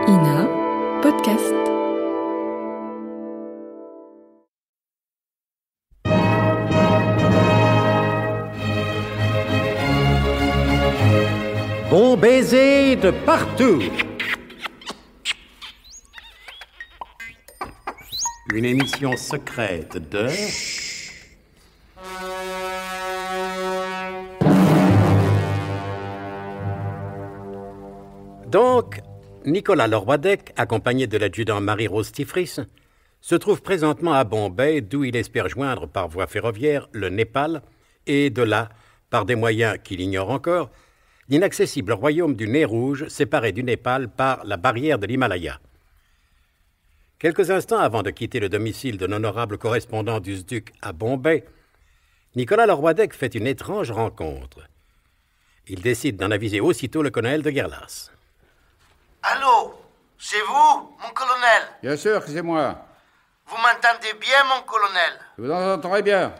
INA Podcast. Bon baiser de partout. Une émission secrète de... Donc, Nicolas Lorwadec, accompagné de l'adjudant Marie-Rose Tifris, se trouve présentement à Bombay, d'où il espère joindre par voie ferroviaire le Népal, et de là, par des moyens qu'il ignore encore, l'inaccessible royaume du Nez Rouge, séparé du Népal par la barrière de l'Himalaya. Quelques instants avant de quitter le domicile de l'honorable correspondant du SDUC à Bombay, Nicolas Lorwadec fait une étrange rencontre. Il décide d'en aviser aussitôt le colonel de Guerlas. Allô, c'est vous, mon colonel? Bien sûr que c'est moi. Vous m'entendez bien, mon colonel? Je vous entendrai bien.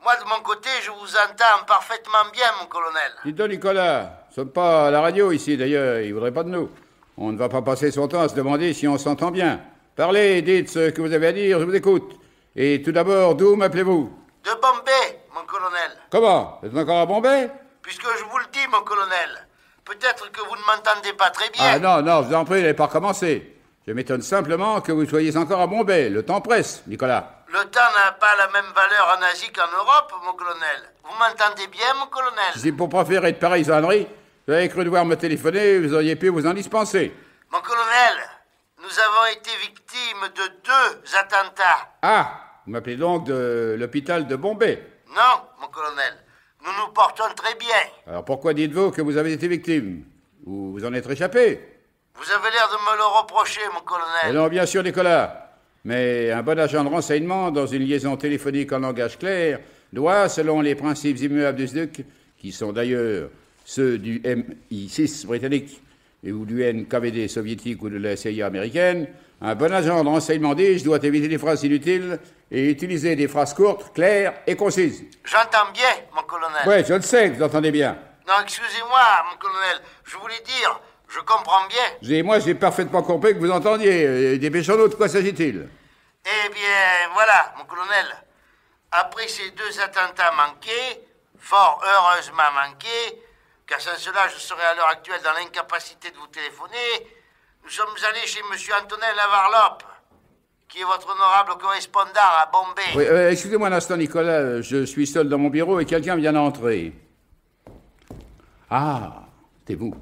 Moi, de mon côté, je vous entends parfaitement bien, mon colonel. Dites donc, Nicolas, nous ne sommes pas à la radio ici, d'ailleurs, il ne voudrait pas de nous. On ne va pas passer son temps à se demander si on s'entend bien. Parlez, dites ce que vous avez à dire, je vous écoute. Et tout d'abord, d'où m'appelez-vous? De Bombay, mon colonel. Comment? Vous êtes encore à Bombay? Puisque je vous le dis, mon colonel, peut-être que vous ne m'entendez pas très bien. Ah non, je vous en prie, n'allez pas recommencer. Je m'étonne simplement que vous soyez encore à Bombay. Le temps presse, Nicolas. Le temps n'a pas la même valeur en Asie qu'en Europe, mon colonel. Vous m'entendez bien, mon colonel? Si pour proférer de pareilles âneries, vous avez cru devoir me téléphoner, vous auriez pu vous en dispenser. Mon colonel, nous avons été victimes de 2 attentats. Ah, vous m'appelez donc de l'hôpital de Bombay? Non, mon colonel, nous nous portons très bien. Alors pourquoi dites-vous que vous avez été victime? Ou vous en êtes échappé? Vous avez l'air de me le reprocher, mon colonel. Non, bien sûr, Nicolas. Mais un bon agent de renseignement, dans une liaison téléphonique en langage clair, doit, selon les principes immuables du SDUC, qui sont d'ailleurs ceux du MI6 britannique et ou du NKVD soviétique ou de la CIA américaine, un bon agent de renseignement doit éviter les phrases inutiles et utiliser des phrases courtes, claires et concises. J'entends bien, mon colonel. Oui, je le sais que vous entendez bien. Non, excusez-moi, mon colonel. Je voulais dire, je comprends bien. Et moi, j'ai parfaitement compris que vous entendiez. Dépêchons-nous, de quoi s'agit-il? Eh bien, voilà, mon colonel. Après ces 2 attentats manqués, fort heureusement manqués, car sans cela, je serais à l'heure actuelle dans l'incapacité de vous téléphoner, nous sommes allés chez M. Antonin Lavarlope, qui est votre honorable correspondant à Bombay. Oui, excusez-moi un instant, Nicolas. Je suis seul dans mon bureau et quelqu'un vient d'entrer. Ah, c'est vous.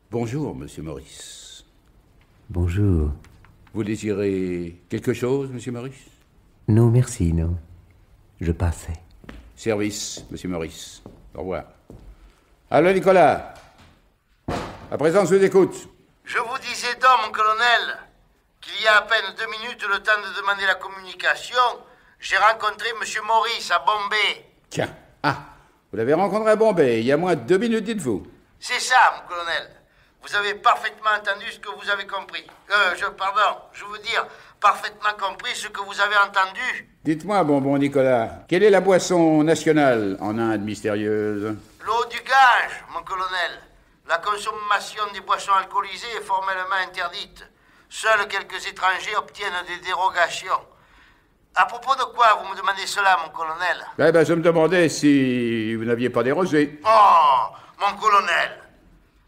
Bonjour, monsieur Maurice. Bonjour. Vous désirez quelque chose, monsieur Maurice? Non, merci, non. Je passais. Service, monsieur Maurice. Au revoir. Allô, Nicolas. À présent, je vous écoute. Je vous disais donc, mon colonel, qu'il y a à peine 2 minutes, le temps de demander la communication, j'ai rencontré M. Maurice à Bombay. Tiens, vous l'avez rencontré à Bombay, il y a moins de 2 minutes, dites-vous. C'est ça, mon colonel. Vous avez parfaitement entendu ce que vous avez compris. Je veux dire, parfaitement compris ce que vous avez entendu. Dites-moi, bonbon Nicolas, quelle est la boisson nationale en Inde mystérieuse? L'eau du Gange, mon colonel. La consommation des boissons alcoolisées est formellement interdite. Seuls quelques étrangers obtiennent des dérogations. À propos de quoi vous me demandez cela, mon colonel? Je me demandais si vous n'aviez pas dérogé. Oh, mon colonel.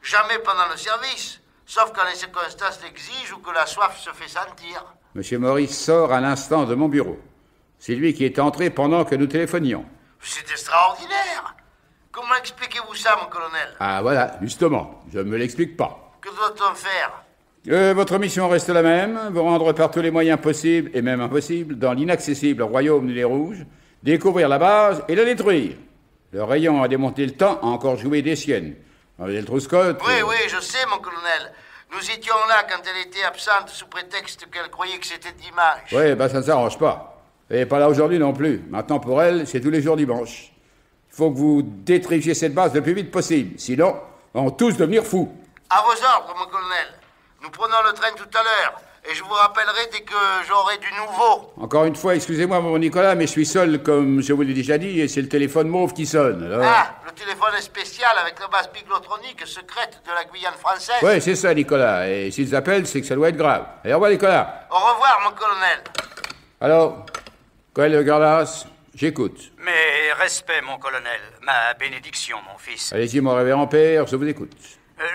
Jamais pendant le service, sauf quand les circonstances l'exigent ou que la soif se fait sentir. Monsieur Maurice sort à l'instant de mon bureau. C'est lui qui est entré pendant que nous téléphonions. C'est extraordinaire. Comment expliquez-vous ça, mon colonel? Ah voilà, justement, je ne me l'explique pas. Que doit-on faire? Votre mission reste la même, vous rendre par tous les moyens possibles et même impossibles dans l'inaccessible royaume du Nez Rouge, découvrir la base et la détruire. Le rayon a démonté le temps a encore joué des siennes. Le Trouscotte... Oui, je sais, mon colonel. Nous étions là quand elle était absente sous prétexte qu'elle croyait que c'était dimanche. Oui, ça ne s'arrange pas. Elle n'est pas là aujourd'hui non plus. Maintenant, pour elle, c'est tous les jours dimanche. Il faut que vous détrifiez cette base le plus vite possible. Sinon, on va tous devenir fous. À vos ordres, mon colonel. Nous prenons le train tout à l'heure. et je vous rappellerai dès que j'aurai du nouveau. Encore une fois, excusez-moi, mon Nicolas, mais je suis seul, comme je vous l'ai déjà dit, et c'est le téléphone mauve qui sonne. Alors... Ah, le téléphone est spécial avec la base biglotronique secrète de la Guyane française. Oui, c'est ça, Nicolas. Et s'ils appellent, c'est que ça doit être grave. Allez, au revoir, Nicolas. Au revoir, mon colonel. Alors, Coël Garlas, j'écoute. Mais respect, mon colonel. Ma bénédiction, mon fils. Allez-y, mon révérend père, je vous écoute.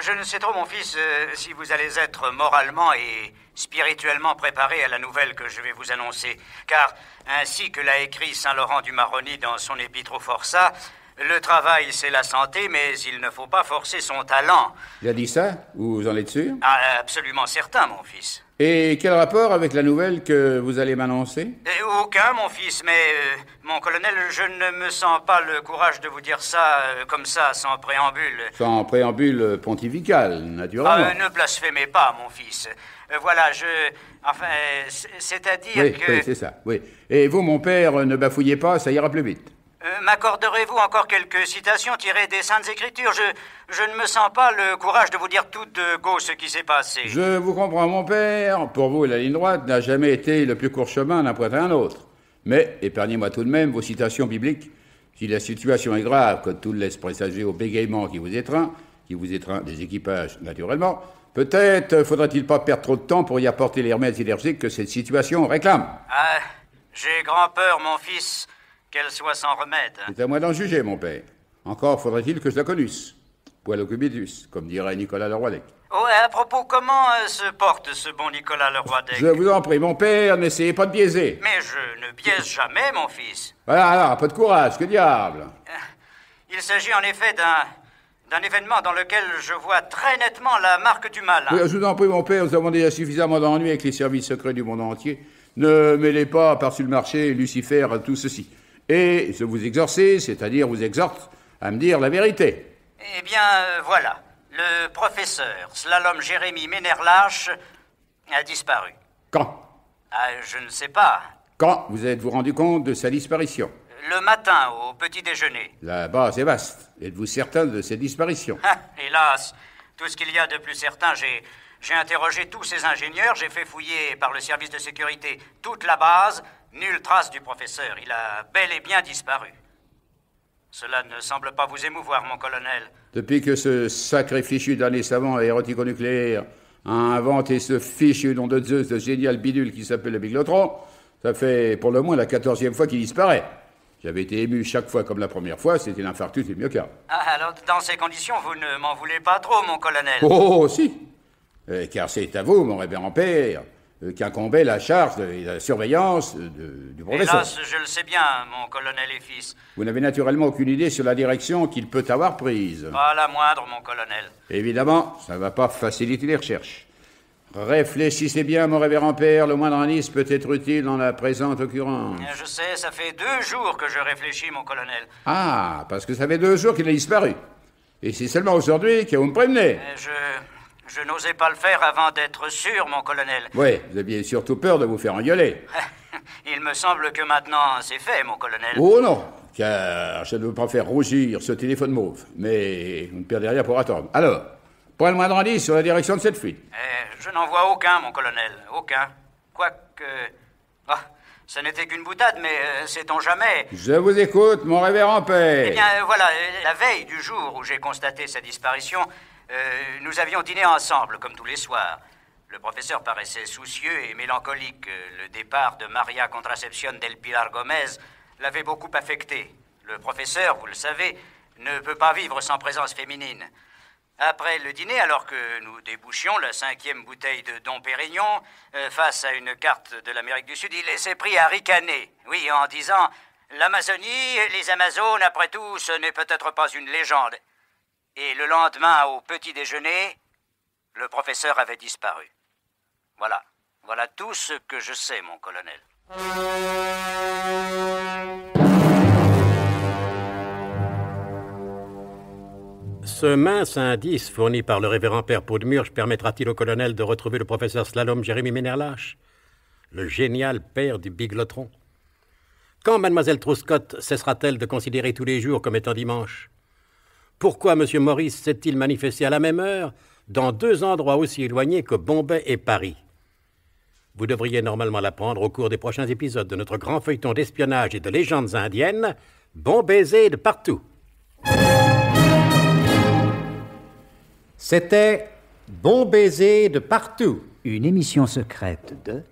Je ne sais trop, mon fils, si vous allez être moralement et spirituellement préparé à la nouvelle que je vais vous annoncer. Car, ainsi que l'a écrit saint Laurent du Maroni dans son épître aux Forçats, le travail, c'est la santé, mais il ne faut pas forcer son talent. Il a dit ça? Vous en êtes sûr? Ah, absolument certain, mon fils. Et quel rapport avec la nouvelle que vous allez m'annoncer? Aucun, mon fils, mais, mon colonel, je ne me sens pas le courage de vous dire ça, comme ça, sans préambule. Sans préambule pontifical, naturellement. Ne blasphémez pas, mon fils. Voilà, Enfin, c'est-à-dire oui, que... Oui, c'est ça, oui. Et vous, mon père, ne bafouillez pas, ça ira plus vite. M'accorderez-vous encore quelques citations tirées des Saintes Écritures? Je ne me sens pas le courage de vous dire tout de go ce qui s'est passé. Je vous comprends, mon père. Pour vous, la ligne droite n'a jamais été le plus court chemin d'un point à un autre. Mais épargnez-moi tout de même vos citations bibliques. Si la situation est grave, que tout laisse présager au bégaiement qui vous étreint des équipages, naturellement, peut-être faudrait-il pas perdre trop de temps pour y apporter les remèdes énergiques que cette situation réclame. Ah, j'ai grand peur, mon fils, qu'elle soit sans remède. C'est à moi d'en juger, mon père. Encore faudrait-il que je la connusse. Poil cubitus, comme dirait Nicolas Leroy-Dec. Oh, à propos, comment se porte ce bon Nicolas Leroy-Dec? Je vous en prie, mon père, n'essayez pas de biaiser. Mais je ne biaise jamais, mon fils. Voilà, pas de courage, que diable. Il s'agit en effet d'un événement dans lequel je vois très nettement la marque du mal. Je vous en prie, mon père, nous avons déjà suffisamment d'ennuis avec les services secrets du monde entier. Ne mêlez pas par-dessus le marché Lucifer à tout ceci. Et je vous exorcise, c'est-à-dire vous exhorte à me dire la vérité. Eh bien, voilà. Le professeur Slalom Jérémy Ménère-Lâche a disparu. Quand? Ah, je ne sais pas. Quand vous êtes-vous rendu compte de sa disparition? Le matin, au petit déjeuner. La base est vaste. Êtes-vous certain de cette disparition? Ah, hélas, tout ce qu'il y a de plus certain, j'ai interrogé tous ces ingénieurs, j'ai fait fouiller par le service de sécurité toute la base, nulle trace du professeur. Il a bel et bien disparu. Cela ne semble pas vous émouvoir, mon colonel. Depuis que ce sacré fichu dernier savant érotico-nucléaire a inventé ce fichu nom de Zeus de génial bidule qui s'appelle le biglotron, ça fait pour le moins la 14e fois qu'il disparaît. J'avais été ému chaque fois comme la première fois, c'était l'infarctus du myocarde. Ah, alors, dans ces conditions, vous ne m'en voulez pas trop, mon colonel. Oh, si. Car c'est à vous, mon révérend père, qu'incombait la charge de la surveillance du professeur. Hélas, je le sais bien, mon colonel et fils. Vous n'avez naturellement aucune idée sur la direction qu'il peut avoir prise. Pas la moindre, mon colonel. Évidemment, ça ne va pas faciliter les recherches. Réfléchissez bien, mon révérend père, le moindre indice peut être utile dans la présente occurrence. Je sais, ça fait 2 jours que je réfléchis, mon colonel. Ah, parce que ça fait 2 jours qu'il a disparu. Et c'est seulement aujourd'hui que vous me prévenez. Je n'osais pas le faire avant d'être sûr, mon colonel. Oui, vous aviez surtout peur de vous faire engueuler. Il me semble que maintenant c'est fait, mon colonel. Oh non, car je ne veux pas faire rougir ce téléphone mauve. Mais vous ne perdez rien pour attendre. Alors, point le moindre indice sur la direction de cette fuite. Je n'en vois aucun, mon colonel. Aucun. Quoique... Ah, ce n'était qu'une boutade, mais sait-on jamais... Je vous écoute, mon révérend père. Eh bien, voilà, la veille du jour où j'ai constaté sa disparition, nous avions dîné ensemble, comme tous les soirs. Le professeur paraissait soucieux et mélancolique. Le départ de Maria Contracepción del Pilar Gomez l'avait beaucoup affecté. Le professeur, vous le savez, ne peut pas vivre sans présence féminine. Après le dîner, alors que nous débouchions la 5e bouteille de Dom Pérignon, face à une carte de l'Amérique du Sud, il s'est pris à ricaner. Oui, en disant « L'Amazonie, les Amazones, après tout, ce n'est peut-être pas une légende. » Et le lendemain, au petit déjeuner, le professeur avait disparu. Voilà tout ce que je sais, mon colonel. Ce mince indice fourni par le révérend père Paudemurge permettra-t-il au colonel de retrouver le professeur Slalom Jérémy Ménère-Lâche, le génial père du biglotron? Quand mademoiselle Trouscott cessera-t-elle de considérer tous les jours comme étant dimanche? Pourquoi M. Maurice s'est-il manifesté à la même heure dans 2 endroits aussi éloignés que Bombay et Paris? Vous devriez normalement l'apprendre au cours des prochains épisodes de notre grand feuilleton d'espionnage et de légendes indiennes, Bon baiser de partout. C'était Bon baiser de partout. Une émission secrète de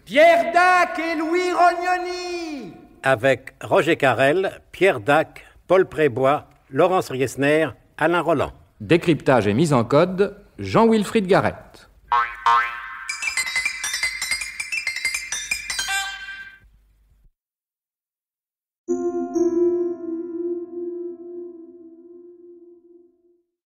Pierre Dac et Louis Rognoni. Avec Roger Carrel, Pierre Dac, Paul Prébois, Laurence Riesner, Alain Roland. Décryptage et mise en code, Jean-Wilfried Garrett.